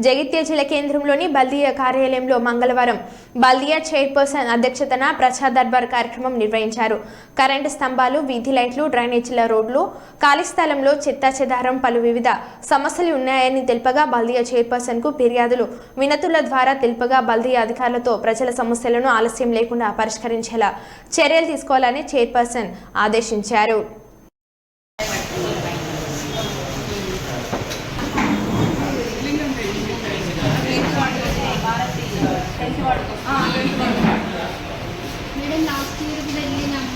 జగిత్యాల జిల్లా కేంద్రంలోని బల్దియా కార్యాలయంలో మంగళవారం బల్దియా చైర్పర్సన్ అధ్యక్షతన ప్రజా దర్బార్ కార్యక్రమం నిర్వహించారు. కరెంటు స్తంభాలు, వీధి లైట్లు, డ్రైనేజీల రోడ్లు, ఖాళీ స్థలంలో చెత్తాచెదారం, పలు వివిధ సమస్యలు ఉన్నాయని తెలుపగా బల్దియా చైర్పర్సన్ కు ఫిర్యాదులు, వినతుల ద్వారా తెలుపగా బల్దియా అధికారులతో ప్రజల సమస్యలను ఆలస్యం లేకుండా పరిష్కరించేలా చర్యలు తీసుకోవాలని చైర్పర్సన్ ఆదేశించారు. మేడం లాస్ట్ ఇయర్ కూడా వెళ్ళినాము.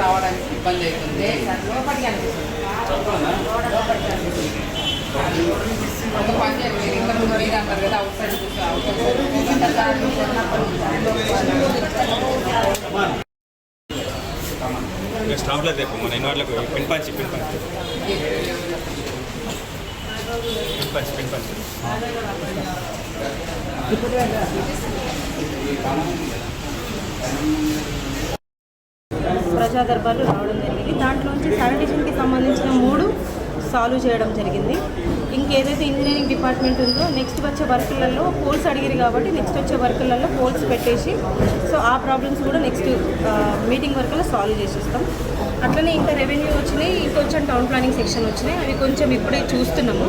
రావడానికి ఇబ్బంది అవుతుంది. ఒక పని చేయండి, మీరు ఇంకా మీరు అన్నారు కదా అవుట్ సైడ్ స్టాంప్లో రేపు మన ఇన్వార్లకు పిన్ పంచ్ ప్రజా దర్బార్లు రావడం జరిగింది. దాంట్లోంచి శానిటేషన్కి సంబంధించిన 3 సాల్వ్ చేయడం జరిగింది. ఇంకేదైతే ఇంజనీరింగ్ డిపార్ట్మెంట్ ఉందో నెక్స్ట్ వచ్చే వర్కులలో పోల్స్ అడిగారు కాబట్టి నెక్స్ట్ వచ్చే వర్కులలో పోల్స్ పెట్టేసి సో ఆ ప్రాబ్లమ్స్ కూడా నెక్స్ట్ మీటింగ్ వర్కులో సాల్వ్ చేసేస్తాం. అట్లనే ఇంకా రెవెన్యూ వచ్చినాయి, ఇంకొంచెం టౌన్ ప్లానింగ్ సెక్షన్ వచ్చినాయి. అవి కొంచెం ఇప్పుడే చూస్తున్నాము.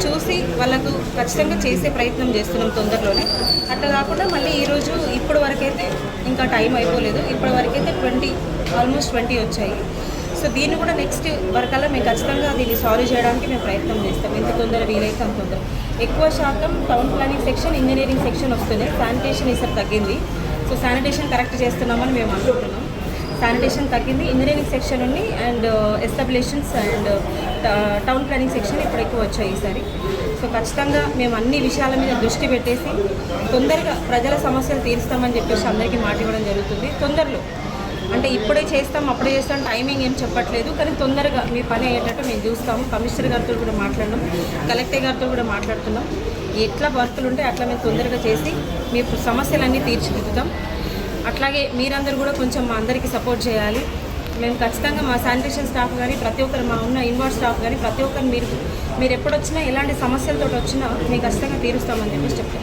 చూసి వాళ్ళకు ఖచ్చితంగా చేసే ప్రయత్నం చేస్తున్నాం తొందరలోనే. అట్లా కాకుండా మళ్ళీ ఈరోజు ఇప్పటి వరకైతే ఇంకా టైం అయిపోలేదు. ఇప్పటి వరకైతే ఆల్మోస్ట్ 20 వచ్చాయి. సో దీన్ని కూడా నెక్స్ట్ వరకల్లా మేము ఖచ్చితంగా దీన్ని సాల్వ్ చేయడానికి మేము ప్రయత్నం చేస్తాం. ఎంత తొందర వీలైతే అంత తొందర. ఎక్కువ శాతం town planning section, engineering section వస్తుంది. శానిటేషన్ ఈసారి తగ్గింది. సో శానిటేషన్ కరెక్ట్ చేస్తున్నామని మేము అనుకుంటున్నాం. శానిటేషన్ తగ్గింది, ఇంజనీరింగ్ సెక్షన్ ఉంది and establishments and town planning section ఇప్పుడు ఎక్కువ వచ్చాయి ఈసారి. సో ఖచ్చితంగా మేము అన్ని విషయాల మీద దృష్టి పెట్టేసి తొందరగా ప్రజల సమస్యలు తీరుస్తామని చెప్పేసి అందరికీ మాట ఇవ్వడం జరుగుతుంది. తొందరలో అంటే ఇప్పుడే చేస్తాం అప్పుడే చేస్తాం టైమింగ్ ఏం చెప్పట్లేదు, కానీ తొందరగా మీ పని అయ్యేటట్టు మేము చూస్తాము. కమిషనర్ గారితో కూడా మాట్లాడినాం, కలెక్టర్ గారితో కూడా మాట్లాడుతున్నాం. ఎట్లా వర్కులు ఉంటే అట్లా మేము తొందరగా చేసి మీ సమస్యలన్నీ తీర్చిదిద్దుతాం. అట్లాగే మీరందరూ కూడా కొంచెం మా అందరికీ సపోర్ట్ చేయాలి. మేము ఖచ్చితంగా మా శానిటేషన్ స్టాఫ్ కానీ ప్రతి ఒక్కరు మా ఉన్న ఇన్వార్డ్ స్టాఫ్ కానీ ప్రతి ఒక్కరు మీరు ఎప్పుడొచ్చినా ఎలాంటి సమస్యలతో వచ్చినా మేము ఖచ్చితంగా తీరుస్తామని చెప్పేసి చెప్తాం.